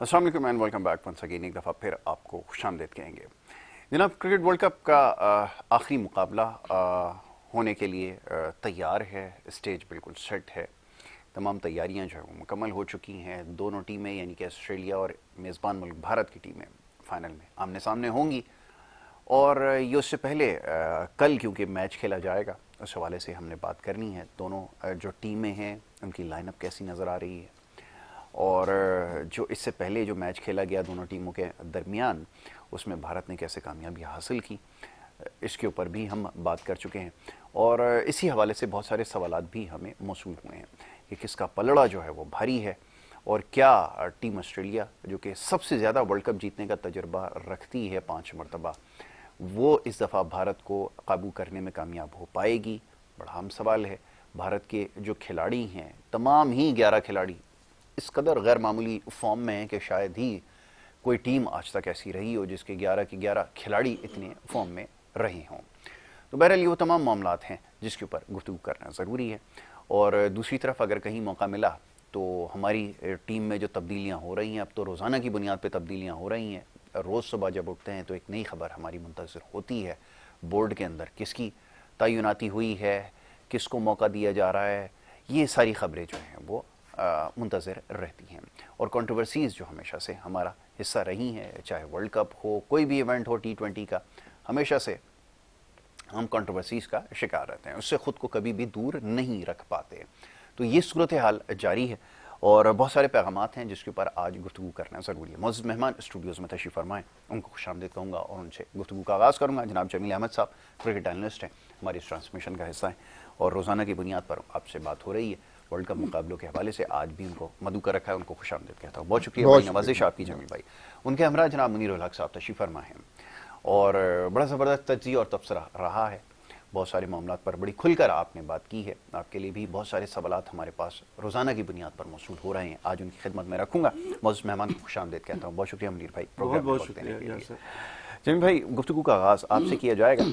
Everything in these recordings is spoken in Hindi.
अस्सलाम वालेकुम and welcome back once again. एक दफ़ा फिर आपको खुशामदीद कहेंगे जनाब। क्रिकेट वर्ल्ड कप का आखिरी मुकाबला होने के लिए तैयार है। स्टेज बिल्कुल सेट है। तमाम तैयारियां जो है वो मुकम्मल हो चुकी हैं। दोनों टीमें यानी कि ऑस्ट्रेलिया और मेज़बान मुल्क भारत की टीमें फाइनल में आमने सामने होंगी। और ये उससे पहले कल क्योंकि मैच खेला जाएगा उस हवाले से हमने बात करनी है। दोनों जो टीमें हैं उनकी लाइनअप कैसी नज़र आ रही है, और जो इससे पहले जो मैच खेला गया दोनों टीमों के दरमियान उसमें भारत ने कैसे कामयाबी हासिल की, इसके ऊपर भी हम बात कर चुके हैं। और इसी हवाले से बहुत सारे सवालात भी हमें मौसूल हुए हैं कि किसका पलड़ा जो है वो भारी है, और क्या टीम ऑस्ट्रेलिया जो कि सबसे ज़्यादा वर्ल्ड कप जीतने का तजुर्बा रखती है 5 मरतबा, वो इस दफ़ा भारत को काबू करने में कामयाब हो पाएगी। बड़ा अहम सवाल है। भारत के जो खिलाड़ी हैं, तमाम ही 11 खिलाड़ी इस कदर गैर मामूली फॉर्म में है कि शायद ही कोई टीम आज तक ऐसी रही हो जिसके 11 के 11 खिलाड़ी इतने फॉर्म में रहे हों। तो बहरहाल ये वो तमाम मामलात हैं जिसके ऊपर गुफ्तगू करना ज़रूरी है। और दूसरी तरफ अगर कहीं मौका मिला तो हमारी टीम में जो तब्दीलियाँ हो रही हैं, अब तो रोज़ाना की बुनियाद पर तब्दीलियाँ हो रही हैं। रोज़ सुबह जब उठते हैं तो एक नई खबर हमारी मुंतज़िर होती है। बोर्ड के अंदर किसकी तैनाती हुई है, किसको मौका दिया जा रहा है, ये सारी खबरें जो हैं वो मुंतज़िर रहती हैं। और कंट्रोवर्सीज़ जो हमेशा से हमारा हिस्सा रही हैं, चाहे वर्ल्ड कप हो, कोई भी इवेंट हो T20 का, हमेशा से हम कंट्रोवर्सीज़ का शिकार रहते हैं, उससे ख़ुद को कभी भी दूर नहीं रख पाते। तो ये सूरत हाल जारी है और बहुत सारे पैगामात हैं जिसके ऊपर आज गुफ्तगू करना ज़रूरी है। मौजूद मेहमान स्टूडियोज़ में तशरीफ़ फरमाएँ, उनको खुशामदीद कहूँगा और उनसे गुफ्तगू का आगाज़ करूँगा। जनाब जमील अहमद साहब क्रिकेट एनालिस्ट हैं, हमारी इस ट्रांसमिशन का हिस्सा हैं और रोज़ाना की बुनियाद पर आपसे बात हो रही है। वर्ल्ड कप मुकाबलों के हवाले से आज भी उनको मधु कर रखा है, उनको खुशामदीद कहता हूँ। बहुत शुक्रिया, बड़ी नवाजिश आपकी जमील भाई। उनके हमरा जनाब मुनीर उल हक साहब तशरीफ़ फरमा हैं और बड़ा ज़बरदस्त तज्ज़िया और तबसरा रहा है। बहुत सारे मामलों पर बड़ी खुलकर आपने बात की है। आपके लिए भी बहुत सारे सवालात हमारे पास रोज़ाना की बुनियाद पर मौसूल हो रहे हैं, आज उनकी खिदमत में रखूँगा। मौजूद मेहमान को खुशामदीद कहता हूँ। बहुत शुक्रिया मुनीर भाई प्रोग्राम में वक्त देने के लिए। जमील भाई, गुफ्तगू का आगाज़ आपसे किया जाएगा।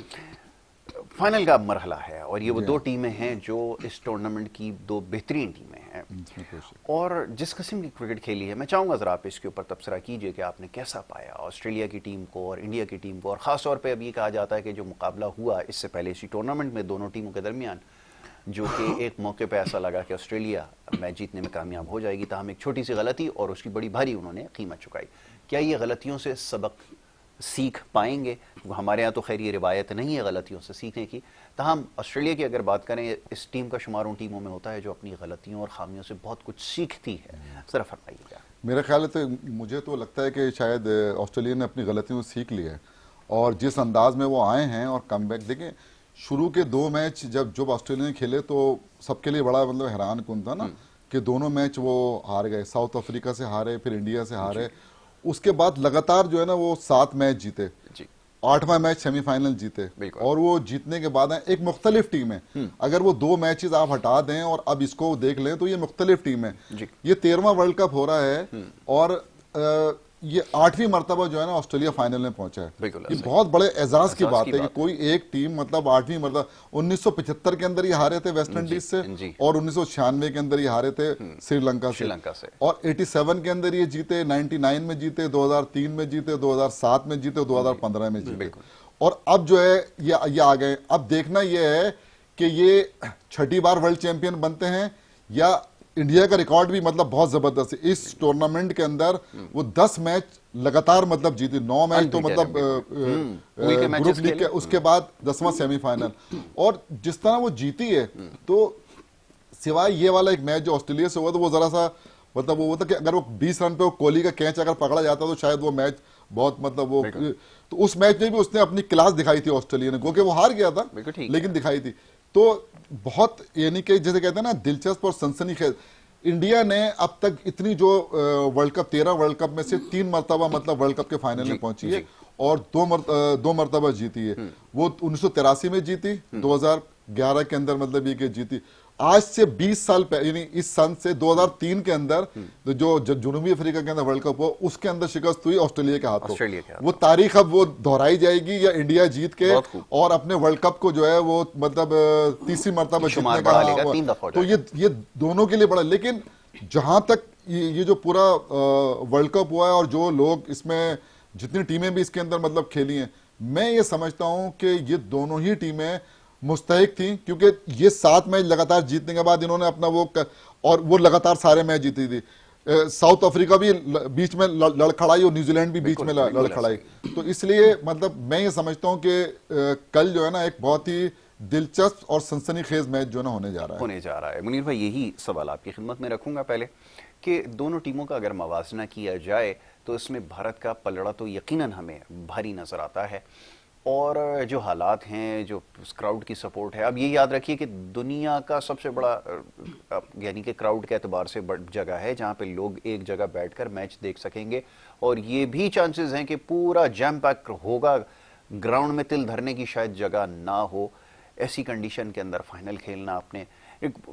फाइनल का मरहला है और ये वो दो टीमें हैं जो इस टूर्नामेंट की दो बेहतरीन टीमें हैं और जिस किस्म की क्रिकेट खेली है, मैं चाहूँगा ज़रा आप इसके ऊपर तबसरा कीजिए कि आपने कैसा पाया ऑस्ट्रेलिया की टीम को और इंडिया की टीम को। और ख़ास तौर पे अब ये कहा जाता है कि जो मुकाबला हुआ इससे पहले इसी टूर्नामेंट में दोनों टीमों के दरमियान, जो कि एक मौके पर ऐसा लगा कि ऑस्ट्रेलिया मैच जीतने में कामयाब हो जाएगी, ताहम एक छोटी सी गलती और उसकी बड़ी भारी उन्होंने कीमत चुकाई। क्या ये गलतियों से सबक सीख पाएंगे? हमारे यहाँ तो खैर ये रिवायत नहीं है गलतियों से सीखने की, ताहम ऑस्ट्रेलिया की अगर बात करें, इस टीम का शुमार उन टीमों में होता है जो अपनी गलतियों और खामियों से बहुत कुछ सीखती है। ज़रा फरमाइएगा। मेरा ख्याल है तो मुझे तो लगता है कि शायद ऑस्ट्रेलिया ने अपनी गलतियों से सीख ली है और जिस अंदाज में वो आए हैं और कमबैक देखें। शुरू के 2 मैच जब ऑस्ट्रेलिया ने खेले तो सबके लिए बड़ा मतलब हैरान कुन था ना कि दोनों मैच वो हार गए। साउथ अफ्रीका से हारे, फिर इंडिया से हारे, उसके बाद लगातार जो है ना वो 7 मैच जीते, 8वां मैच सेमीफाइनल जीते और वो जीतने के बाद एक मुख्तलिफ टीम है। अगर वो 2 मैचेस आप हटा दें और अब इसको देख लें तो ये मुख्तलिफ टीम है। ये 13वां वर्ल्ड कप हो रहा है और ये 8वीं मरतबा जो है ना ऑस्ट्रेलिया फाइनल में पहुंचा है। ये बहुत बड़े एजाज की बात है कि कोई एक टीम मतलब 8वीं मरतबा। 1975 के अंदर ये हारे थे वेस्ट इंडीज से और 1996 के अंदर ये हारे थे श्रीलंका से और 87 के अंदर ये जीते, 99 में जीते, 2003 में जीते, 2007 में जीते, 2015 में जीते और अब जो है ये आ गए। अब देखना ये है कि ये 6ठी बार वर्ल्ड चैंपियन बनते हैं या इंडिया का रिकॉर्ड भी मतलब बहुत जबरदस्त है इस टूर्नामेंट के अंदर। वो 10 मैच लगातार मतलब जीती, 9 मैच तो मतलब ग्रुप लीग के, उसके बाद 10वां सेमीफाइनल। और जिस तरह वो जीती है तो सिवाय ये वाला एक मैच जो ऑस्ट्रेलिया से हुआ तो वो जरा सा मतलब वो होता कि अगर वो 20 रन पे वो कोहली का कैच अगर पकड़ा जाता तो शायद वो मैच बहुत मतलब वो, तो उस मैच में भी उसने अपनी क्लास दिखाई थी ऑस्ट्रेलिया ने, क्योंकि वो हार गया था लेकिन दिखाई थी। तो बहुत यानी कि जैसे कहते हैं ना दिलचस्प और सनसनीखेज। इंडिया ने अब तक इतनी जो वर्ल्ड कप 13 वर्ल्ड कप में से 3 मरतबा मतलब वर्ल्ड कप के फाइनल में पहुंची है और 2 मरतबा जीती है। वो 1983 में जीती, 2011 के अंदर मतलब ये कि जीती। आज से 20 साल पहले यानी इस सन से 2003 के अंदर जो जुनूबी अफ्रीका के अंदर वर्ल्ड कप हुआ उसके अंदर शिकस्त हुई ऑस्ट्रेलिया के हाथों। वो तारीख अब वो दोहराई जाएगी या इंडिया जीत के और अपने वर्ल्ड कप को जो है वो मतलब तीसरी मरतबा जीतने का। तो ये दोनों के लिए बड़ा, लेकिन जहां तक ये जो पूरा वर्ल्ड कप हुआ है और जो लोग इसमें जितनी टीमें भी इसके अंदर मतलब खेली हैं, मैं ये समझता हूं कि ये दोनों ही टीमें मुस्तहिक थी, क्योंकि ये 7 मैच लगातार जीतने के बाद इन्होंने अपना और वो लगातार सारे मैच जीती थी। साउथ अफ्रीका भी बीच में लड़खड़ाई और न्यूजीलैंड भी बीच में लड़खड़ाई। तो इसलिए मतलब मैं ये समझता हूं कि कल जो है ना एक बहुत ही दिलचस्प और सनसनीखेज मैच जो ना होने जा रहा है। मुनीर भाई, यही सवाल आपकी खिदमत में रखूंगा पहले कि दोनों टीमों का अगर मवाजना किया जाए तो इसमें भारत का पलड़ा तो यकीनन हमें भारी नजर आता है, और जो हालात हैं, जो क्राउड की सपोर्ट है, अब ये याद रखिए कि दुनिया का सबसे बड़ा यानी कि क्राउड के एतबार से बड़ी जगह है जहां पे लोग एक जगह बैठकर मैच देख सकेंगे, और ये भी चांसेस हैं कि पूरा जैम पैक होगा, ग्राउंड में तिल धरने की शायद जगह ना हो। ऐसी कंडीशन के अंदर फाइनल खेलना अपने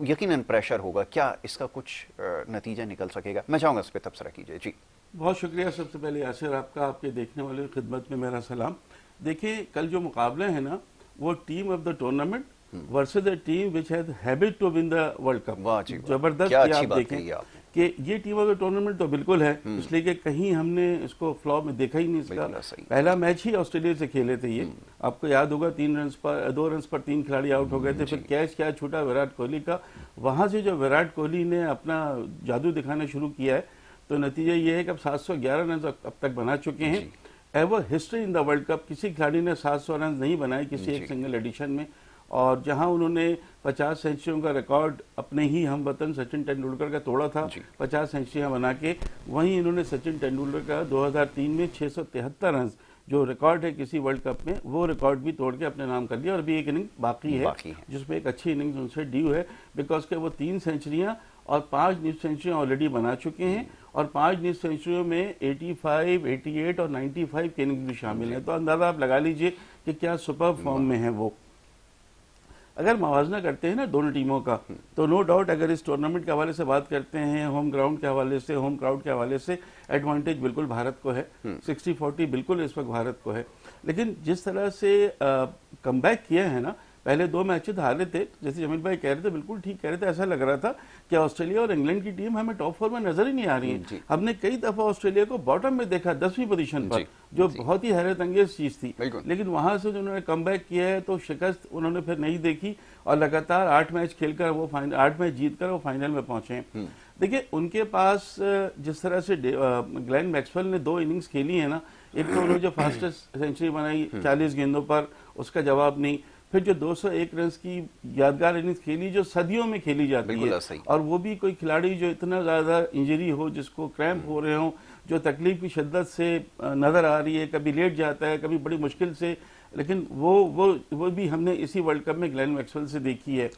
यकीनन प्रेशर होगा। क्या इसका कुछ नतीजा निकल सकेगा? मैं चाहूंगा इस पर तबसरा कीजिए जी। बहुत शुक्रिया। सबसे पहले यासिर आपका, आपके देखने वाले की खिदमत में मेरा सलाम। देखिए, कल जो मुकाबले हैं ना, वो team of the tournament versus the team which has habit to win the world cup. जबरदस्त किया। आप देखें कि ये टीम ऑफ द टूर्नामेंट तो बिल्कुल है, इसलिए कि कहीं हमने इसको फ्लॉ में देखा ही नहीं। इसका पहला मैच ही ऑस्ट्रेलिया से खेले थे ये, आपको याद होगा, 2 रन पर 3 खिलाड़ी आउट हो गए थे। फिर कैच क्या छूटा विराट कोहली का। वहां से जो विराट कोहली ने अपना जादू दिखाना शुरू किया है, तो नतीजा ये है कि अब 711 रन अब तक बना चुके हैं। Ever history in the world cup किसी खिलाड़ी ने 700 रन नहीं बनाए किसी एक सिंगल एडिशन में। और जहां उन्होंने 50 सेंचुरियों का रिकॉर्ड अपने ही हम वतन सचिन तेंदुलकर का तोड़ा था 50 सेंचुरियां बना के, वहीं इन्होंने सचिन तेंदुलकर का 2003 में 673 रन जो रिकॉर्ड है किसी वर्ल्ड कप में, वो रिकॉर्ड भी तोड़ के अपने नाम कर लिया। और अभी एक इनिंग बाकी है जिसमें एक अच्छी इनिंग्स उनसे ड्यू है, बिकॉज के वो 3 सेंचुरियां और 5 न्यू सेंचुरियां ऑलरेडी बना चुके हैं, और 5 न्यू सेंचुरियों में 85, 88 और 95 के इनिंग्स भी शामिल है। तो अंदाजा आप लगा लीजिए कि क्या सुपर फॉर्म में है वो। अगर मुवाजना करते हैं ना दोनों टीमों का, तो नो डाउट अगर इस टूर्नामेंट के हवाले से बात करते हैं, होम ग्राउंड के हवाले से, होम क्राउड के हवाले से एडवांटेज बिल्कुल भारत को है। 60-40 बिल्कुल इस वक्त भारत को है। लेकिन जिस तरह से कमबैक किया है ना, पहले 2 मैचेस हारे थे, जैसे जमील भाई कह रहे थे, बिल्कुल ठीक कह रहे थे। ऐसा लग रहा था कि ऑस्ट्रेलिया और इंग्लैंड की टीम हमें टॉप 4 में नजर ही नहीं आ रही है। हमने कई दफा ऑस्ट्रेलिया को बॉटम में देखा, 10वीं पोजीशन पर, जो बहुत ही हैरत अंगेज चीज थी। लेकिन वहां से जो उन्होंने कमबैक किया है, तो शिकस्त उन्होंने फिर नहीं देखी, और लगातार 8 मैच खेलकर वो 8 मैच जीतकर वो फाइनल में पहुंचे। देखिए, उनके पास जिस तरह से ग्लेन मैक्सवेल ने 2 इनिंग्स खेली है ना, एक तो उन्होंने जो फास्टेस्ट सेंचुरी बनाई 40 गेंदों पर, उसका जवाब नहीं। फिर जो 201 रन की यादगार इनिंग्स खेली जो सदियों में खेली जाती है, और वो भी कोई खिलाड़ी जो इतना ज्यादा इंजरी हो, जिसको क्रैम्प हो रहे हो, जो तकलीफ की शिद्दत से नजर आ रही है, कभी लेट जाता है, कभी बड़ी मुश्किल से, लेकिन वो भी हमने इसी वर्ल्ड कप में ग्लेन मैक्सवेल से देखी है।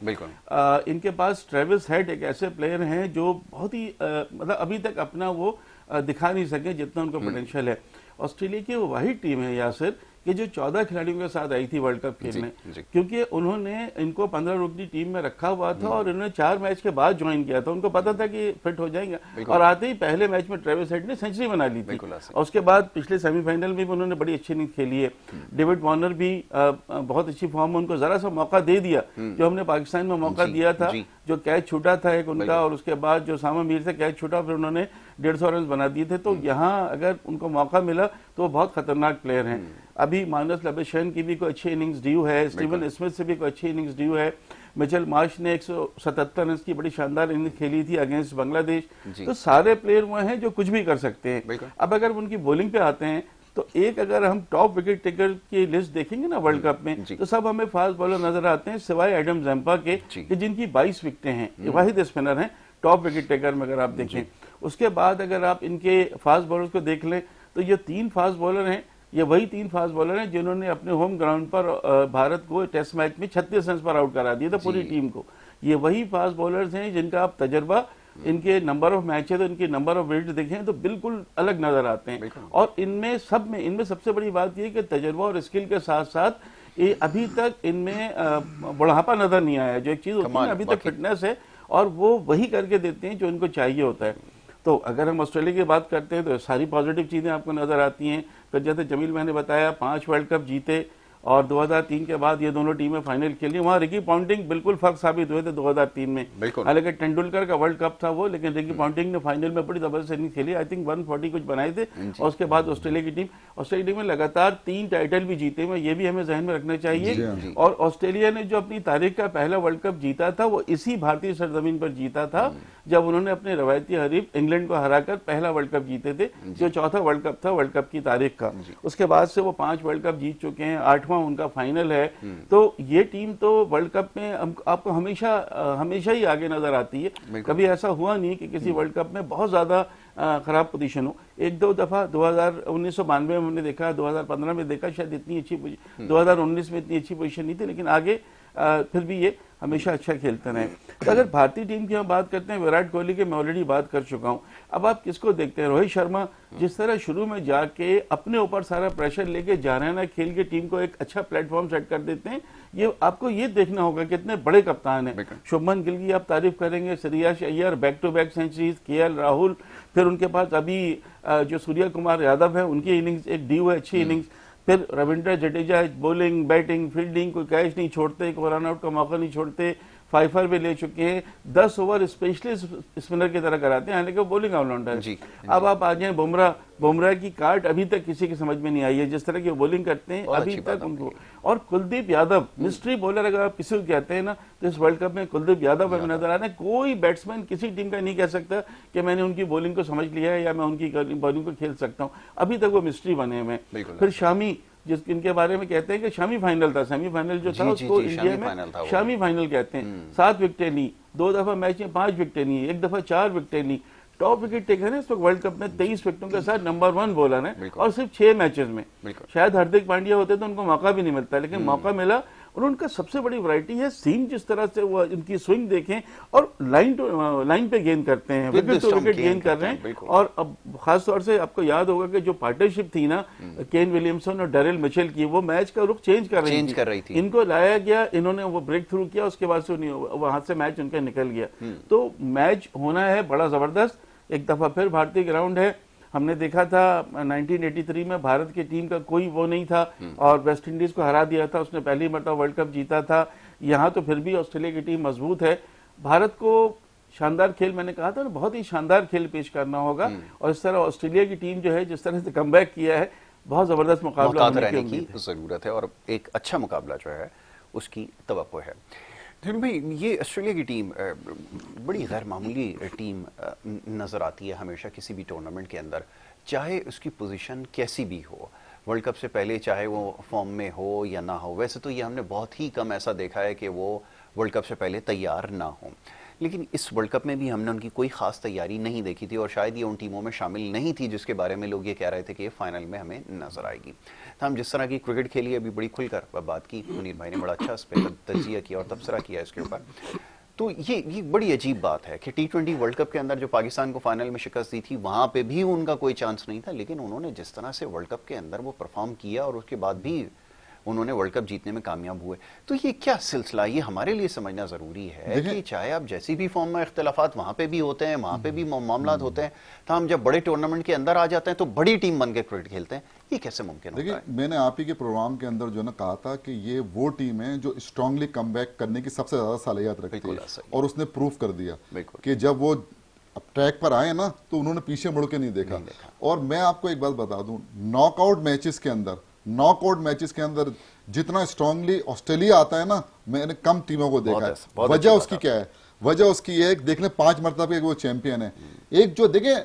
इनके पास ट्रेविस हेड एक ऐसे प्लेयर हैं जो बहुत ही मतलब अभी तक अपना वो दिखा नहीं सके जितना उनका पोटेंशियल है। ऑस्ट्रेलिया की वो वही टीम है यासिर कि जो 14 खिलाड़ियों के साथ आई थी वर्ल्ड कप खेलने, क्योंकि उन्होंने इनको 15 रुकनी टीम में रखा हुआ था, और इन्होंने 4 मैच के बाद ज्वाइन किया था। उनको पता था कि फिट हो जाएंगे, और आते ही पहले मैच में ट्रेविस हेड ने सेंचुरी बना ली थी। और उसके बाद पिछले सेमीफाइनल में भी उन्होंने बड़ी अच्छी इनिंग्स खेली है। डेविड वार्नर भी बहुत अच्छी फॉर्म में, उनको जरा सा मौका दे दिया जो हमने पाकिस्तान में मौका दिया था, जो कैच छूटा था एक उनका, और उसके बाद जो सामा मीर से कैच छूटा, फिर उन्होंने 150 रन बना दिए थे। तो यहाँ अगर उनको मौका मिला तो वो बहुत खतरनाक प्लेयर हैं। अभी मानस लबेशन की भी कोई अच्छी इनिंग्स ड्यू है, स्टीवन स्मिथ से भी कोई अच्छी इनिंग्स ड्यू है, मिचेल मार्श ने 177 रन की बड़ी शानदार इनिंग्स खेली थी अगेंस्ट बांग्लादेश। तो सारे प्लेयर वो हैं जो कुछ भी कर सकते हैं। अब अगर उनकी बॉलिंग पे आते हैं, तो एक अगर हम टॉप विकेट टेकर की लिस्ट देखेंगे ना वर्ल्ड कप में, तो सब हमें फास्ट बॉलर नजर आते हैं सिवाय एडम जैम्पा के, कि जिनकी 22 विकेटें हैं। ये वाहिद स्पिनर हैं टॉप विकेट टेकर में अगर आप देखें। उसके बाद अगर आप इनके फास्ट बॉलर्स को देख लें, तो ये 3 फास्ट बॉलर हैं, ये वही 3 फास्ट बॉलर हैं जिन्होंने अपने होम ग्राउंड पर भारत को टेस्ट मैच में 36 रन पर आउट करा दिया था पूरी टीम को। ये वही फास्ट बॉलर्स हैं जिनका आप तजर्बा, इनके नंबर ऑफ मैच है तो इनके नंबर ऑफ विकेट देखें तो बिल्कुल अलग नजर आते हैं। और इनमें सबसे बड़ी बात यह कि तजर्बा और स्किल के साथ साथ ये अभी तक इनमें बुढ़ापा नजर नहीं आया। जो एक चीज होती है अभी तक फिटनेस है, और वो वही करके देते हैं जो इनको चाहिए होता है। तो अगर हम ऑस्ट्रेलिया की बात करते हैं तो सारी पॉजिटिव चीजें आपको नजर आती हैं। फिर जैसे जमील मैंने बताया 5 वर्ल्ड कप जीते, और 2003 के बाद ये दोनों टीमें फाइनल खेली। वहाँ रिकी पॉन्टिंग बिल्कुल फर्क साबित हुए थे 2003 में। हालांकि तेंदुलकर का वर्ल्ड कप था वो, लेकिन रिकी पॉन्टिंग ने फाइनल में बड़ी जबरदस्त इनिंग्स खेली। आई थिंक 140 कुछ बनाए थे। और उसके बाद ऑस्ट्रेलिया टीम में लगातार 3 टाइटल भी जीते हुए, ये भी हमें जहन में रखना चाहिए। और ऑस्ट्रेलिया ने जो अपनी तारीख का पहला वर्ल्ड कप जीता था वो इसी भारतीय सरजमीन पर जीता था, जब उन्होंने अपने रवायती हरीफ इंग्लैंड को हराकर पहला वर्ल्ड कप जीते थे, जो चौथा वर्ल्ड कप था वर्ल्ड कप की तारीख का। उसके बाद से वो 5 वर्ल्ड कप जीत चुके हैं, 8वां उनका फाइनल है। तो ये टीम तो वर्ल्ड कप में आपको हमेशा ही आगे नजर आती है। कभी ऐसा हुआ नहीं कि किसी वर्ल्ड कप में बहुत ज्यादा खराब पोजीशन हो। एक दो दफा 1992 में हमने देखा, 2015 में देखा, शायद इतनी अच्छी 2019 में इतनी अच्छी पोजीशन नहीं थी, लेकिन आगे फिर भी ये हमेशा अच्छा खेलते रहे। तो अगर भारतीय टीम की हम बात करते हैं, विराट कोहली की मैं ऑलरेडी बात कर चुका हूं। अब आप किसको देखते हैं? रोहित शर्मा जिस तरह शुरू में जाके अपने ऊपर सारा प्रेशर लेके जारहाना खेल के टीम को एक अच्छा प्लेटफॉर्म सेट कर देते हैं, ये आपको ये देखना होगा कितने बड़े कप्तान हैं। शुभमन गिल की आप तारीफ करेंगे, Shreyas Iyer back to back centuries, KL Rahul, फिर उनके पास अभी जो सूर्य कुमार यादव है उनकी इनिंग्स एक डी हुई अच्छी इनिंग्स, फिर Ravindra Jadeja bowling batting fielding, कोई कैच नहीं छोड़ते, कोई रन आउट का मौका नहीं छोड़ते, 5 भी ले चुके हैं, 10 ओवर स्पेशलिस्ट स्पिनर की तरह कराते हैं, हालांकि वो बॉलिंग ऑलराउंडर है। अब आप आ जाए बुमराह की कार्ड अभी तक किसी की समझ में नहीं आई है, जिस तरह की बॉलिंग करते हैं अभी तक उनको। और कुलदीप यादव मिस्ट्री बॉलर अगर आप किसी को कहते हैं ना, तो इस वर्ल्ड कप में कुलदीप यादव हमें नजर आ रहे हैं। कोई बैट्समैन किसी टीम का नहीं कह सकता कि मैंने उनकी बॉलिंग को समझ लिया है या मैं उनकी बॉलिंग को खेल सकता हूँ, अभी तक वो मिस्ट्री बने हुए। फिर शामी, जिनके बारे में कहते हैं कि शामी फाइनल था, सेमीफाइनल जो था उसको इंडिया में शामी फाइनल कहते हैं। 7 विकेटें ली, 2 दफा मैच में 5 विकेटें ली, 1 दफा 4 विकेटें ली। टॉप विकेट टेकर है इस वक्त वर्ल्ड कप में, 23 विकेटों के साथ नंबर 1 बॉलर है, और सिर्फ 6 मैचेस में। शायद हार्दिक पांड्या होते तो उनको मौका भी नहीं मिलता, लेकिन मौका मिला। और उनका सबसे बड़ी वैरायटी है सीम, जिस तरह से वो इनकी स्विंग देखें, और लाइन पे गेंद करते हैं, विकेट टू विकेट गेंद कर रहे हैं। और अब खास तौर से आपको याद होगा कि जो पार्टनरशिप थी ना केन विलियमसन और डेरिल मिचेल की, वो मैच का रुख चेंज कर रही थी। इनको लाया गया, इन्होंने वो ब्रेक थ्रू किया, उसके बाद से वहां से मैच उनका निकल गया। तो मैच होना है बड़ा जबरदस्त। एक दफा फिर भारतीय ग्राउंड है, हमने देखा था 1983 में भारत की टीम का कोई वो नहीं था और वेस्ट इंडीज को हरा दिया था, उसने पहली मरतबा वर्ल्ड कप जीता था। यहाँ तो फिर भी ऑस्ट्रेलिया की टीम मजबूत है। भारत को शानदार खेल, मैंने कहा था ना, बहुत ही शानदार खेल पेश करना होगा। और इस तरह ऑस्ट्रेलिया की टीम जो है जिस तरह से कमबैक किया है, बहुत जबरदस्त मुकाबला होने की जरूरत है और एक अच्छा मुकाबला जो है उसकी तवक्को है। धीरू भाई, ये ऑस्ट्रेलिया की टीम बड़ी गैर मामूली टीम नज़र आती है हमेशा किसी भी टूर्नामेंट के अंदर, चाहे उसकी पोजीशन कैसी भी हो। वर्ल्ड कप से पहले चाहे वो फॉर्म में हो या ना हो, वैसे तो ये हमने बहुत ही कम ऐसा देखा है कि वो वर्ल्ड कप से पहले तैयार ना हो, लेकिन इस वर्ल्ड कप में भी हमने उनकी कोई खास तैयारी नहीं देखी थी और शायद ये उन टीमों में शामिल नहीं थी जिसके बारे में लोग ये कह रहे थे कि ये फाइनल में हमें नजर आएगी। तो हम जिस तरह की क्रिकेट खेली अभी बड़ी खुलकर बात की, मुनीर भाई ने बड़ा अच्छा इस पर तजिया किया और तबसरा किया इसके ऊपर। तो ये बड़ी अजीब बात है कि T20 वर्ल्ड कप के अंदर जो पाकिस्तान को फाइनल में शिकस्त दी थी वहां पे भी उनका कोई चांस नहीं था, लेकिन उन्होंने जिस तरह से वर्ल्ड कप के अंदर वो परफॉर्म किया और उसके बाद भी उन्होंने वर्ल्ड कप जीतने में कामयाब हुए। तो ये क्या सिलसिला, ये हमारे लिए समझना जरूरी है कि चाहे आप जैसी भी फॉर्म में इख्तिलाफात वहां पे भी होते हैं, वहां पे भी मामला होते हैं, तो हम जब बड़े टूर्नामेंट के अंदर आ जाते हैं तो बड़ी टीम बन के क्रिकेट खेलते हैं। ये कैसे मुमकिन होता है? मैंने आप ही के प्रोग्राम के अंदर जो ना कहा था कि ये वो टीम है जो स्ट्रांगली कमबैक करने की सबसे ज्यादा सालियत रखती है, और उसने प्रूफ कर दिया कि जब वो अब ट्रैक पर आए ना तो उन्होंने पीछे मुड़ के नहीं देखा। और मैं आपको एक बात बता दूं, नॉकआउट मैचेस के अंदर जितना स्ट्रांगली ऑस्ट्रेलिया आता है ना, मैंने कम टीमों को देखा है। वजह उसकी क्या है? वजह उसकी ये देख ले, 5 मरतबे वो चैंपियन है। एक जो देखे,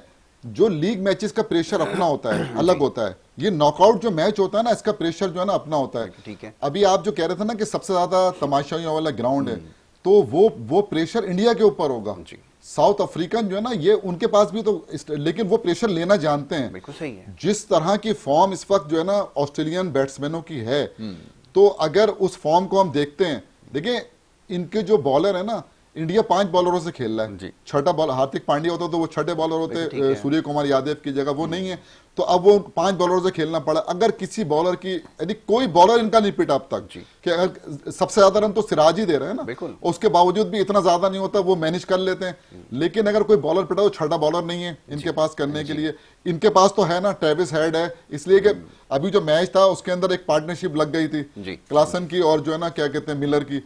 जो लीग मैचेस का प्रेशर अपना होता है, अलग होता है। ये नॉकआउट जो मैच होता है ना, इसका प्रेशर जो है ना अपना होता है। ठीक है, अभी आप जो कह रहे थे ना कि सबसे ज्यादा तमाशाइयों वाला ग्राउंड है, तो वो प्रेशर इंडिया के ऊपर होगा। साउथ अफ्रीकन जो है ना, ये उनके पास भी तो, लेकिन वो प्रेशर लेना जानते हैं। बिल्कुल सही है। जिस तरह की फॉर्म इस वक्त जो है ना ऑस्ट्रेलियन बैट्समैनों की है, तो अगर उस फॉर्म को हम देखते हैं, देखिए इनके जो बॉलर है ना, इंडिया 5 बॉलरों से खेल रहा जी। है। छठा बॉल हार्दिक पांड्या होता तो वो छठे बॉलर ठीक होते, है। सूर्य कुमार यादव की जगह वो नहीं है, तो अब वो 5 बॉलरों से खेलना पड़ा। अगर किसी बॉलर की, यदि कोई बॉलर इनका नहीं पिटा अब तक, जी। कि अगर सबसे ज्यादा रन तो सिराज ही दे रहे हैं ना, बिल्कुल। उसके बावजूद भी इतना ज्यादा नहीं होता, वो मैनेज कर लेते हैं। लेकिन अगर कोई बॉलर पिटा तो छठा बॉलर नहीं है इनके पास करने के लिए। इनके पास तो है ना, ट्रेविस हेड है, इसलिए कि अभी जो मैच था उसके अंदर एक पार्टनरशिप लग गई थी क्लासन की और जो है ना क्या कहते हैं मिलर की,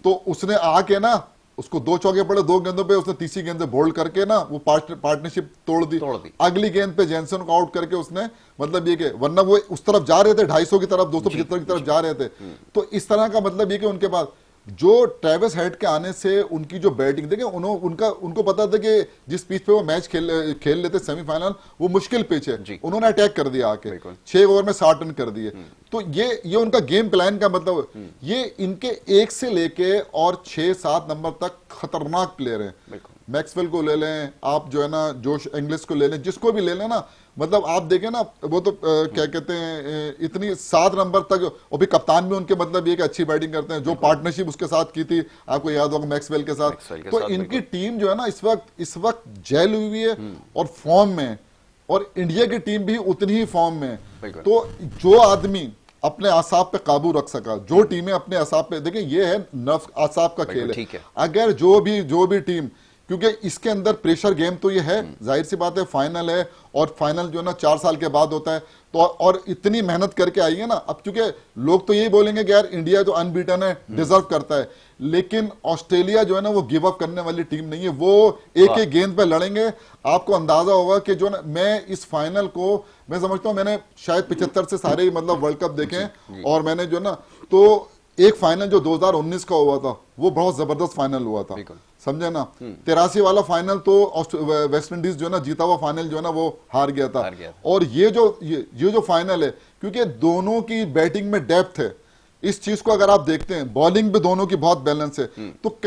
तो उसने आके ना उसको 2 चौके पड़े 2 गेंदों पे, उसने तीसरी गेंद से बोल्ड करके ना वो पार्टनरशिप तोड़ दी। अगली गेंद पे जैनसन को आउट करके उसने, मतलब ये कि वरना वो उस तरफ जा रहे थे 250 की तरफ, 275 की तरफ जा रहे थे। तो इस तरह का मतलब ये कि उनके पास जो ट्रेविस हेड के आने से उनकी जो बैटिंग देखे, उनको पता था कि जिस पिच पे वो मैच खेल लेते सेमीफाइनल, वो मुश्किल पिच है, उन्होंने अटैक कर दिया आके 6 ओवर में 60 रन कर दिए। तो ये उनका गेम प्लान का मतलब, ये इनके 1 से लेके और 6-7 नंबर तक खतरनाक प्लेयर हैं। मैक्सवेल को ले लें आप, जो है ना जोश इंग्लिश को ले लें, जिसको भी ले लें ना, मतलब आप देखें ना वो तो क्या कहते हैं इतनी 7 नंबर तक, और भी कप्तान भी उनके मतलब ये कि अच्छी बैटिंग करते हैं। जो पार्टनरशिप उसके साथ की थी आपको याद होगा मैक्सवेल के साथ, तो इनकी टीम जो है ना इस वक्त जेल हुई है और फॉर्म में, और इंडिया की टीम भी उतनी ही फॉर्म में। तो जो आदमी अपने आसाब पे काबू रख सका, जो टीमें अपने आसाब पे, देखिए ये है नर्व आसाब का खेल है। अगर जो भी टीम, क्योंकि इसके अंदर प्रेशर गेम तो ये है, जाहिर सी बात है फाइनल है, और फाइनल जो है ना 4 साल के बाद होता है, तो और इतनी मेहनत करके आई है ना। अब क्योंकि लोग तो यही बोलेंगे कि यार इंडिया जो अनबीटन है डिजर्व करता है, लेकिन ऑस्ट्रेलिया जो है ना वो गिव अप करने वाली टीम नहीं है। वो एक एक गेंद पे लड़ेंगे। आपको अंदाजा होगा कि जो ना, मैं इस फाइनल को मैं समझता हूं, मैंने शायद 75 से सारे मतलब वर्ल्ड कप देखे हैं, और मैंने जो ना, तो एक फाइनल जो 2019 का हुआ था वो बहुत जबरदस्त फाइनल हुआ था, समझे ना। 83 वाला फाइनल तो वेस्ट इंडीज जो है ना जीता हुआ फाइनल जो है ना वो हार गया था। और ये जो फाइनल है, क्योंकि दोनों की बैटिंग में डेप्थ है, इस चीज को अगर आप देखते हैं, बॉलिंग भी दोनों की बहुत बैलेंस है, तो